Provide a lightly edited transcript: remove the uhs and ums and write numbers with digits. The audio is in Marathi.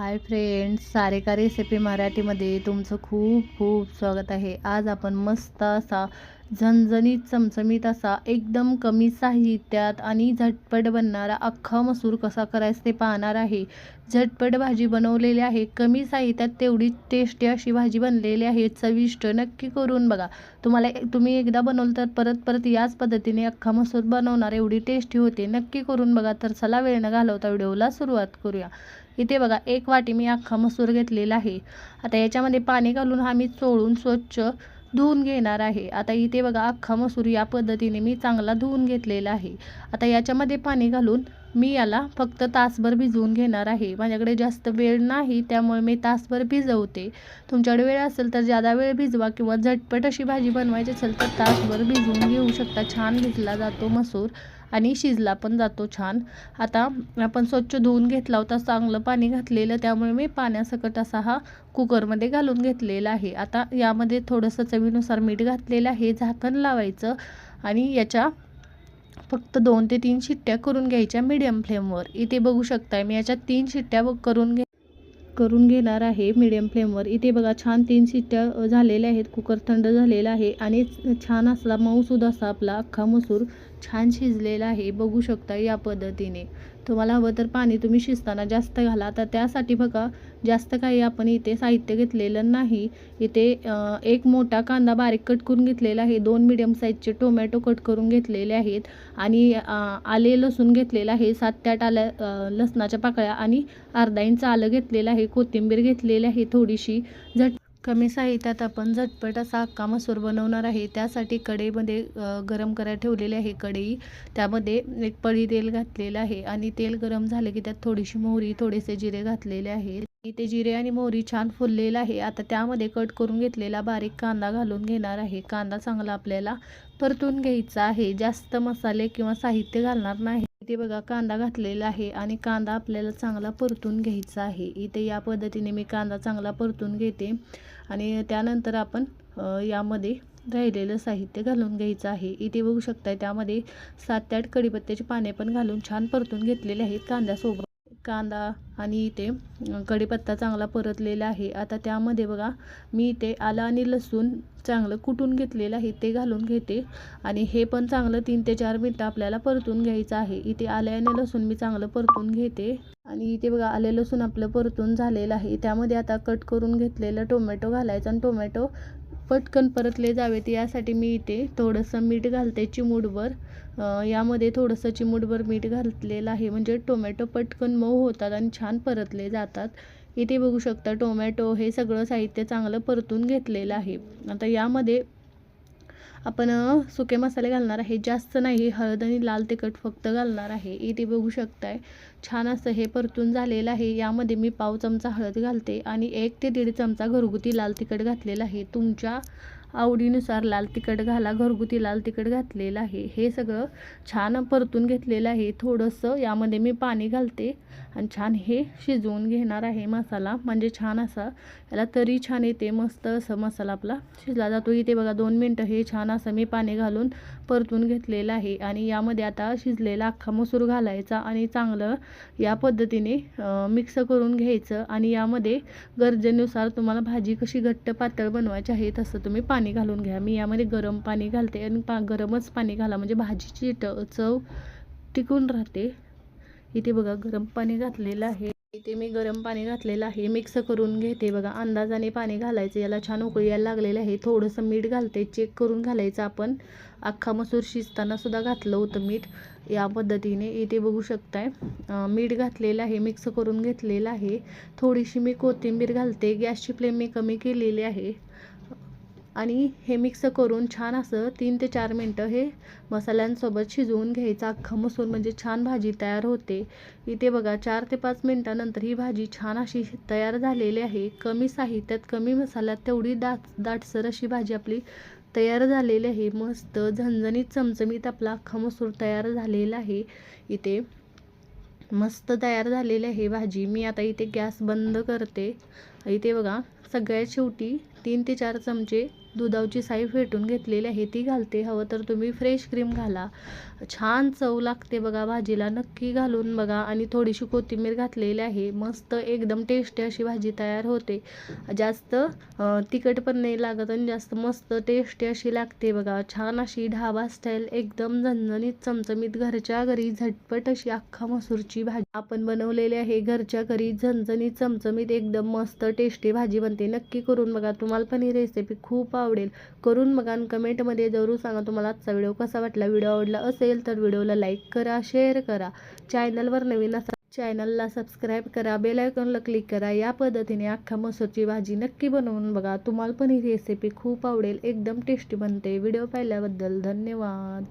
हाय फ्रेंड्स, सारिका रेसिपी मराठीमध्ये तुमचं खूप खूप स्वागत आहे। आज आपण मस्त असा झणझणीत चमचमीत असा एकदम कमी साहित्यात आणि झटपट बनणारा अख्खा मसूर कसा करायचा ते पाहणार आहे। झटपट भाजी बनवलेली आहे, कमी साहित्यात तेवढी टेस्टी अशी भाजी बनलेली आहे, चविष्ट। नक्की करून बघा। तुम्ही एकदा बनवलं तर परत परत याच पद्धतीने अख्खा मसूर बनवणार, एवढी टेस्टी होते। नक्की करून बघा। तर चला वेळ न घालवता व्हिडिओला सुरुवात करूया। इथे बघा 1 वाटी मी अख्खा मसूर घेतलेला आहे। आता याच्यामध्ये पाणी घालून हा मी चोळून स्वच्छ धुवून घेणार आहे। आता इथे बघा अख्खा मसूर या पद्धतीने मी चांगला धुवून घेतलेला आहे। आता याच्यामध्ये पाणी घालून मी याला फक्त तासभर भिजवून घेणार आहे। माझ्याकडे जास्त वेळ नाही, त्यामुळे मी तासभर भिजवते। तुमच्याकडे वेळ असेल तर जादा वेळ भिजवा, किंवा झटपट अशी भाजी बनवायची असेल तर तासभर भिजवून घेऊ शकता। छान भिजला जातो मसूर आणि शिजला पण जातो छान। आता आपण स्वच्छ धुवून घेतला होता, चांगलं पाणी घातलेलं, त्यामुळे मी पाण्यासकट असा हा कुकरमध्ये घालून घेतलेला आहे। आता यामध्ये थोडंसं चवीनुसार मीठ घातलेलं आहे। झाकण लावायचं आणि याच्या फक्त 2 ते 3 शिट्ट्या करून घ्यायच्या मीडियम फ्लेमवर। इथे बघू शकताय मी याच्या 3 शिट्ट्या करून घेणार आहे मीडियम फ्लेमवर। इथे बघा छान 3 शिट्ट्या झालेल्या आहेत। कुकर थंड झालेला आहे आणि छान असला मऊसूद असा आपला अख्खा मसूर छान शिजलेला आहे, बघू शकता या पद्धतीने। तुम्हाला हवं तर पाणी तुम्ही शिजताना जास्त घाला। तर त्यासाठी बघा जास्त काही आपण इथे साहित्य घेतलेलं नाही। इथे 1 मोठा कांदा बारीक कट करून घेतलेला आहे, 2 मीडियम साईजचे टोमॅटो कट करून घेतलेले आहेत आणि आले लसूण घेतलेला आहे, 7 ते 8 लसणाच्या पाकळ्या आणि अर्धा इंच आलं घेतलेलं आहे, कोथिंबीर घेतलेली आहे थोडीशी। कमी साहित्यात आपण झटपट असा अख्खा मसूर बनवणार आहे। त्यासाठी कढईमध्ये गरम करायला ठेवलेले आहे कढई, त्यामध्ये 1 पळी तेल घातलेलं आहे आणि तेल गरम झाले की त्यात थोडीशी मोहरी, थोडेसे जिरे घातलेले आहेत। इथे जिरे आणि मोहरी छान फुललेला आहे। आता त्यामध्ये कट करून घेतलेला बारीक कांदा घालून घेणार आहे। कांदा चांगला आपल्याला परतून घ्यायचा आहे, जास्त मसाले किंवा साहित्य घालणार नाही। इथे बघा कांदा घातलेला आहे आणि कांदा आपल्याला चांगला परतून घ्यायचा आहे। इथे या पद्धतीने मी कांदा चांगला परतून घेते आणि त्यानंतर आपण यामध्ये राहिलेलं साहित्य घालून घ्यायचं आहे। इथे बघू शकताय त्यामध्ये 7 ते 8 कढीपत्त्याची पाने पण घालून छान परतून घेतलेले आहेत कांद्यासोबत। कांदा आणि इथे कढीपत्ता चांगला परतलेला आहे। आता त्यामध्ये बघा मी इथे आलं आणि लसूण चांगलं कुटून घेतलेलं आहे ते घालून घेते आणि हे पण चांगलं 3 ते 4 मिनिटं आपल्याला परतून घ्यायचं आहे। इथे आलं आणि लसूण मी चांगलं परतून घेते आणि इथे बघा आले लसूण आपलं परतून झालेलं आहे। त्यामध्ये आता कट करून घेतलेलं टोमॅटो घालायचं आणि टोमॅटो पटकन परतले जावेत यासाठी मी इथे थोडंसं मीठ घालते चिमूटभर। यामध्ये थोडंसं चिमूटभर मीठ घातलेलं आहे, म्हणजे टोमॅटो पटकन मऊ होतात आणि छान परतले जातात। इथे बघू शकता टोमॅटो हे सगळं साहित्य चांगलं परतून घेतलेलं आहे। आता यामध्ये आपण सुके मसाले घालणार आहे, जास्त नाही, हळद आणि लाल तिखट फक्त घालणार आहे। इथे बघू शकताय छान असं हे परतून झालेलं आहे। यामध्ये मी पाव चमचा हळद घालते आणि 1 ते 1.5 चमचा घरगुती लाल तिखट घातलेलं आहे। तुमच्या आवडीनुसार लाल तिखट घाला, घरगुती लाल तिखट घातलेलं आहे। हे सगळं छान परतून घेतलेलं आहे। थोडंसं यामध्ये मी पाणी घालते आणि छान हे शिजवून घेणार आहे मसाला, म्हणजे छान असा याला तरी छान येते, मस्त असं मसाला आपला शिजला जातो। इथे बघा 2 मिनिटं हे छान असं मी पाणी घालून परतून घेतलेलं आहे आणि यामध्ये आता शिजलेला अख्खा मसूर घालायचा आणि चांगलं या पद्धतीने मिक्स करून घ्यायचं आणि यामध्ये गरजेनुसार तुम्हाला भाजी कशी घट्ट पातळ बनवायची आहे तसं तुम्ही पाणी घालून घ्या। मी यामध्ये गरम पाणी घालते आणि गरमच पाणी घाला, म्हणजे भाजीची चव टिकून राहते। इथे बघा गरम पाणी घातलेलं आहे। इथे मी गरम पाणी घातलेलं आहे, मिक्स करून घेते। बघा अंदाजाने पाणी घालायचं, याला छान उकळी यायला लागलेलं आहे। थोडंसं मीठ घालते, चेक करून घालायचं। आपण अख्खा मसूर शिजताना सुद्धा घातलं होतं मीठ या पद्धतीने। इथे बघू शकताय मीठ घातलेलं आहे, मिक्स करून घेतलेलं आहे। थोडीशी मी कोथिंबीर घालते, गॅसची फ्लेम मी कमी केलेली आहे आणि हे मिक्स करून छान असं 3 ते 4 मिनिटं हे मसाल्यांसोबत शिजवून घ्यायचं अख्खा मसूर, म्हणजे छान भाजी तयार होते। इथे बघा 4 ते 5 मिनिटानंतर ही भाजी छान अशी तयार झालेली आहे। कमी साहित्यात कमी मसाल्यात तेवढी दाटसर अशी भाजी आपली तयार झालेली आहे। मस्त झणझणीत चमचमीत आपला अख्खा मसूर तयार झालेला आहे। इथे मस्त तयार झालेली आहे भाजी। मी आता इथे गॅस बंद करते इथे बघा सगळ्यात शेवटी 3 ते 4 चमचे दुधाची साई फेटून घेतलेली आहे ती घालते. हवं तर तुम्ही फ्रेश क्रीम घाला. छान चव लागते बघा भाजीला. नक्की घालून बघा. आणि थोडीशी कोथिंबीर घातलेली आहे. मस्त एकदम टेस्टी अशी भाजी तयार होते. जास्त तिखट पण नाही लागत आणि जास्त मस्त टेस्टी अशी लागते बघा. छान अशी ढाबा स्टाईल एकदम झणझणीत चमचमीत घरच्या घरी झटपट अशी अख्खा मसूरची भाजी आपण बनवलेली आहे. घरच्या घरी झणझणीत चमचमीत एकदम मस्त टेस्टी भाजी बनते. नक्की करून बघा. तुम्हाला पण ही रेसिपी खूप आवडेल. करून बघा आणि कमेंटमध्ये जरूर सांगा तुम्हाला आजचा व्हिडिओ कसा वाटला. व्हिडिओ आवडला असेल तर व्हिडिओला लाईक करा, शेअर करा. चॅनलवर नवीन असाल चॅनलला सबस्क्राईब करा, बेल आयकॉनला क्लिक करा. या पद्धतीने अख्खा मसूरची भाजी नक्की बनवून बघा. तुम्हाला पण ही रेसिपी खूप आवडेल. एकदम टेस्टी बनते. व्हिडिओ पाहिल्याबद्दल धन्यवाद.